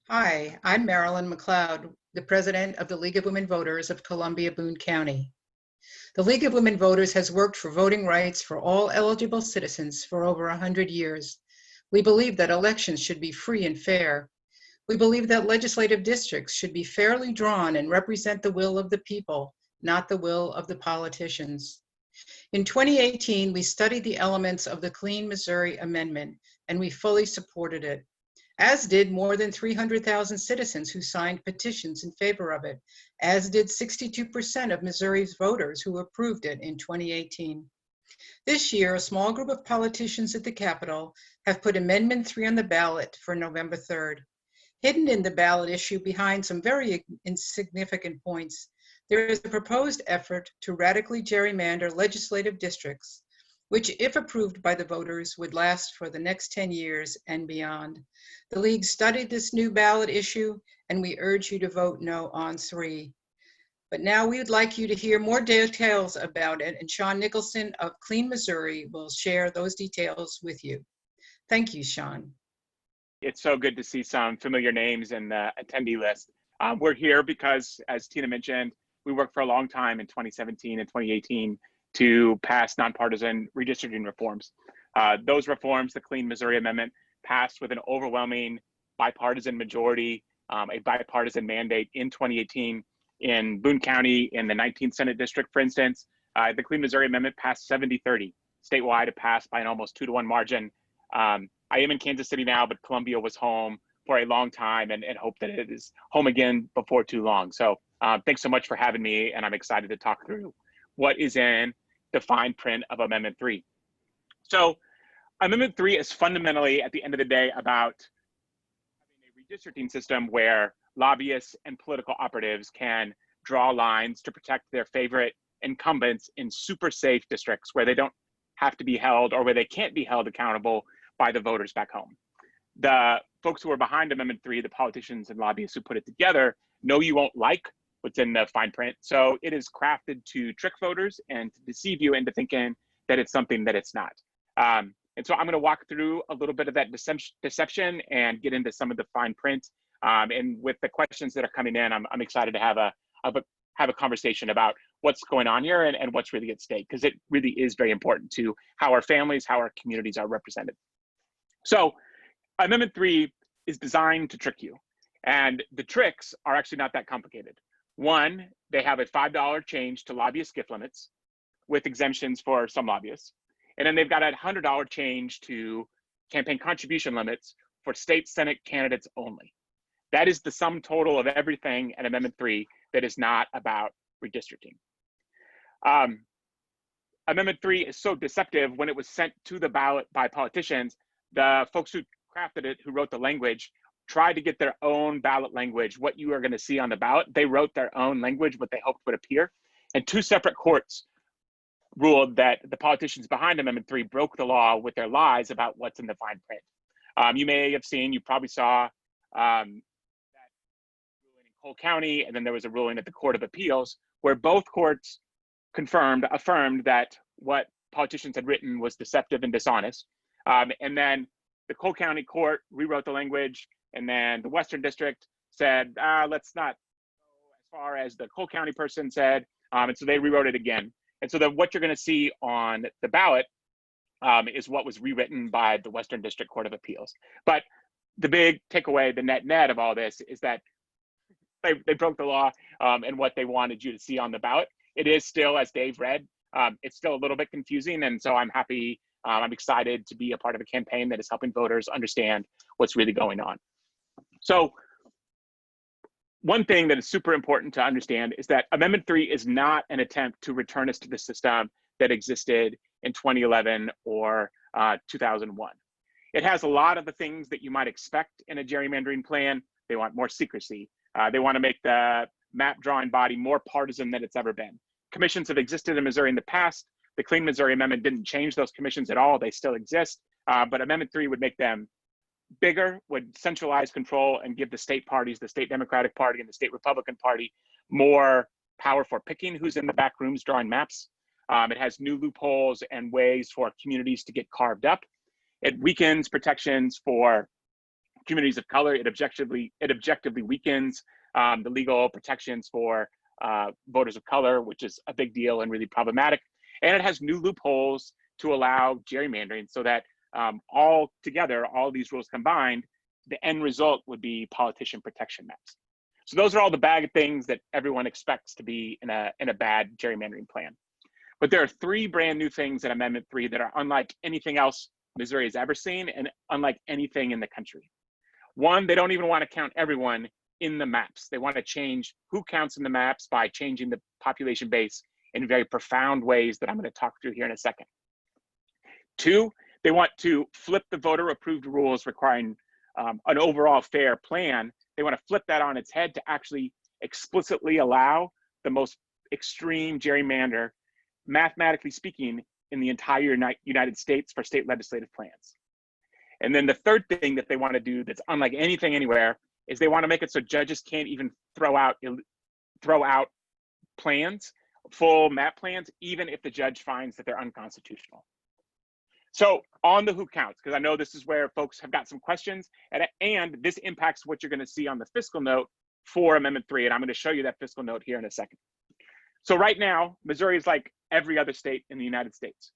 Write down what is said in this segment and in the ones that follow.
Hi, I'm Marilyn McLeod, the president of the League of Women Voters of Columbia Boone County. The League of Women Voters has worked for voting rights for all eligible citizens for over 100 years. We believe that elections should be free and fair. We believe that legislative districts should be fairly drawn and represent the will of the people, not the will of the politicians. In 2018, we studied the elements of the Clean Missouri Amendment, and we fully supported it, as did more than 300,000 citizens who signed petitions in favor of it, as did 62% of Missouri's voters who approved it in 2018. This year, a small group of politicians at the Capitol have put Amendment 3 on the ballot for November 3rd. Hidden in the ballot issue behind some very insignificant points, there is a proposed effort to radically gerrymander legislative districts, which, if approved by the voters, would last for the next 10 years and beyond. The League studied this new ballot issue, and we urge you to vote no on 3. But now we would like you to hear more details about it, and Sean Nicholson of Clean Missouri will share those details with you. Thank you, Sean. It's so good to see some familiar names in the attendee list. We're here because, as Tina mentioned, we worked for a long time in 2017 and 2018 to pass nonpartisan redistricting reforms. Those reforms, the Clean Missouri Amendment, passed with an overwhelming bipartisan majority, a bipartisan mandate in 2018 in Boone County in the 19th Senate District, for instance. The Clean Missouri Amendment passed 70-30. Statewide, it passed by an almost 2-to-1 margin. I am in Kansas City now, but Columbia was home for a long time and hope that it is home again before too long. So thanks so much for having me, and I'm excited to talk through what is in the fine print of Amendment 3. So Amendment 3 is fundamentally, at the end of the day, about having a redistricting system where lobbyists and political operatives can draw lines to protect their favorite incumbents in super safe districts where they don't have to be held or where they can't be held accountable by the voters back home. The folks who are behind Amendment 3, the politicians and lobbyists who put it together, know you won't like what's in the fine print. So it is crafted to trick voters and to deceive you into thinking that it's something that it's not. And so I'm going to walk through a little bit of that deception and get into some of the fine print. And with the questions that are coming in, I'm excited to have a conversation about what's going on here and what's really at stake, because it really is very important to how our families, how our communities are represented. So Amendment 3 is designed to trick you. And the tricks are actually not that complicated. One, they have a $5 change to lobbyist gift limits with exemptions for some lobbyists. And then they've got a $100 change to campaign contribution limits for state Senate candidates only. That is the sum total of everything in Amendment 3 that is not about redistricting. Amendment 3 is so deceptive. When it was sent to the ballot by politicians, the folks who crafted it, who wrote the language, tried to get their own ballot language, what you are going to see on the ballot. They wrote their own language, what they hoped would appear. And 2 separate courts ruled that the politicians behind Amendment 3 broke the law with their lies about what's in the fine print. You may have seen, you probably saw that ruling in Cole County, and then there was a ruling at the Court of Appeals where both courts affirmed that what politicians had written was deceptive and dishonest. And then the Cole County Court rewrote the language, and then the Western District said, let's not go as far as the Cole County person said, and so they rewrote it again. And so what you're going to see on the ballot is what was rewritten by the Western District Court of Appeals. But the big takeaway, the net of all this, is that they broke the law and what they wanted you to see on the ballot. It is still, as Dave read, it's still a little bit confusing, and so I'm happy. I'm excited to be a part of a campaign that is helping voters understand what's really going on. So one thing that is super important to understand is that Amendment 3 is not an attempt to return us to the system that existed in 2011 or 2001. It has a lot of the things that you might expect in a gerrymandering plan. They want more secrecy. They want to make the map drawing body more partisan than it's ever been. Commissions have existed in Missouri in the past. The Clean Missouri Amendment didn't change those commissions at all. They still exist, but Amendment 3 would make them bigger, would centralize control and give the state parties, the state Democratic Party and the state Republican Party, more power for picking who's in the back rooms drawing maps. It has new loopholes and ways for communities to get carved up. It weakens protections for communities of color. It objectively weakens the legal protections for voters of color, which is a big deal and really problematic. And it has new loopholes to allow gerrymandering, so that all together, all these rules combined, the end result would be politician protection maps. So those are all the bad things that everyone expects to be in a bad gerrymandering plan. But there are three brand new things in Amendment 3 that are unlike anything else Missouri has ever seen and unlike anything in the country. One, they don't even want to count everyone in the maps. They want to change who counts in the maps by changing the population base in very profound ways that I'm going to talk through here in a second. Two, they want to flip the voter approved rules requiring an overall fair plan. They want to flip that on its head to actually explicitly allow the most extreme gerrymander, mathematically speaking, in the entire United States for state legislative plans. And then the third thing that they want to do that's unlike anything anywhere is they want to make it so judges can't even throw out plans, full map plans, even if the judge finds that they're unconstitutional. So on the who counts, because I know this is where folks have got some questions, and this impacts what you're going to see on the fiscal note for Amendment 3, and I'm going to show you that fiscal note here in a second. So right now, Missouri is like every other state in the United States.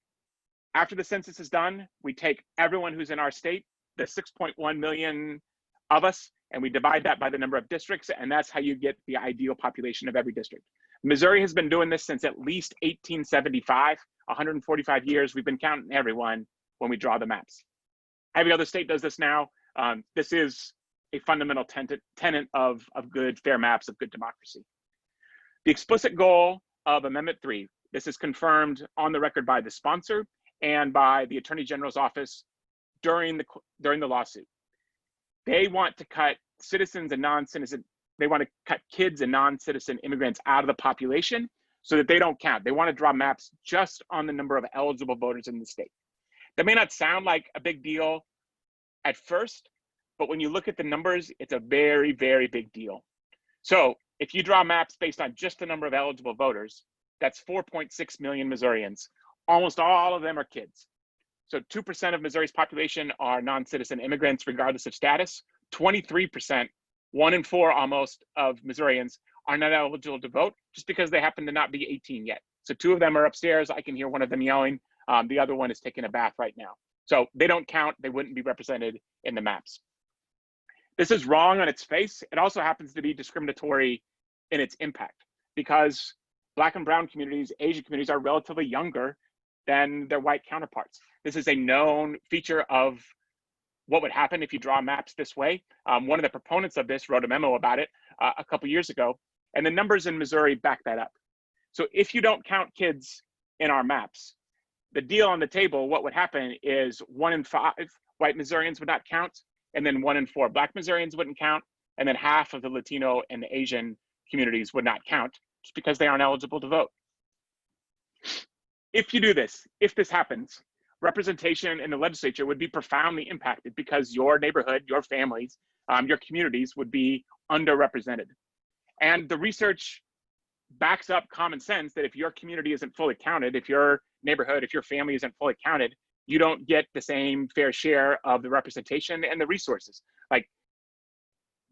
After the census is done, we take everyone who's in our state, the 6.1 million of us, and we divide that by the number of districts, and that's how you get the ideal population of every district. Missouri has been doing this since at least 1875, 145 years. We've been counting everyone when we draw the maps. Every other state does this now. This is a fundamental tenet of good, fair maps, of good democracy. The explicit goal of Amendment 3, this is confirmed on the record by the sponsor and by the Attorney General's office during the lawsuit. They want to cut citizens and non-citizen, they want to cut kids and non-citizen immigrants out of the population so that they don't count. They want to draw maps just on the number of eligible voters in the state. That may not sound like a big deal at first, but when you look at the numbers, it's a very, very big deal. So if you draw maps based on just the number of eligible voters, that's 4.6 million Missourians. Almost all of them are kids. So 2% of Missouri's population are non-citizen immigrants, regardless of status. 23%, 1 in 4 almost, of Missourians are not eligible to vote just because they happen to not be 18 yet. So 2 of them are upstairs. I can hear one of them yelling. The other one is taking a bath right now. So they don't count. They wouldn't be represented in the maps. This is wrong on its face. It also happens to be discriminatory in its impact because Black and brown communities, Asian communities are relatively younger than their white counterparts. This is a known feature of what would happen if you draw maps this way. One of the proponents of this wrote a memo about it a couple years ago, and the numbers in Missouri back that up. So if you don't count kids in our maps, the deal on the table, what would happen is 1 in 5 white Missourians would not count, and then 1 in 4 Black Missourians wouldn't count, and then half of the Latino and the Asian communities would not count just because they aren't eligible to vote. If you do this, if this happens, representation in the legislature would be profoundly impacted because your neighborhood, your families, your communities would be underrepresented. And the research backs up common sense that if your community isn't fully counted, if your neighborhood, if your family isn't fully counted, you don't get the same fair share of the representation and the resources. Like,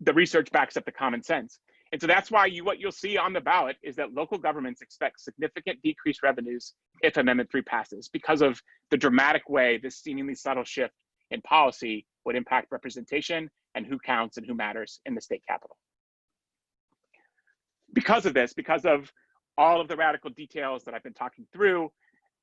the research backs up the common sense. And so that's why what you'll see on the ballot is that local governments expect significant decreased revenues if Amendment 3 passes because of the dramatic way this seemingly subtle shift in policy would impact representation and who counts and who matters in the state capitol. Because of this, because of all of the radical details that I've been talking through,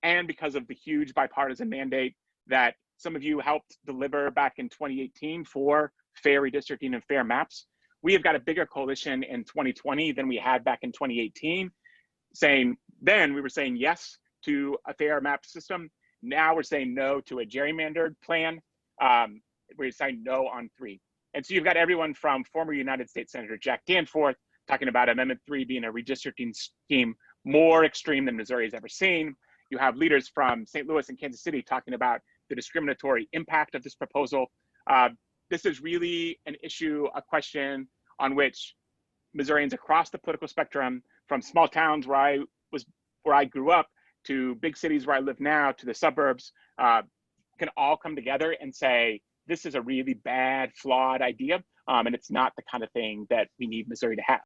and because of the huge bipartisan mandate that some of you helped deliver back in 2018 for fair redistricting and fair maps, we have got a bigger coalition in 2020 than we had back in 2018, then we were saying yes to a fair map system. Now we're saying no to a gerrymandered plan. We're saying no on 3. And so you've got everyone from former United States Senator Jack Danforth talking about Amendment 3 being a redistricting scheme more extreme than Missouri has ever seen. You have leaders from St. Louis and Kansas City talking about the discriminatory impact of this proposal. This is really an issue, a question on which Missourians across the political spectrum, from small towns where I grew up, to big cities where I live now, to the suburbs, can all come together and say, this is a really bad, flawed idea, and it's not the kind of thing that we need Missouri to have.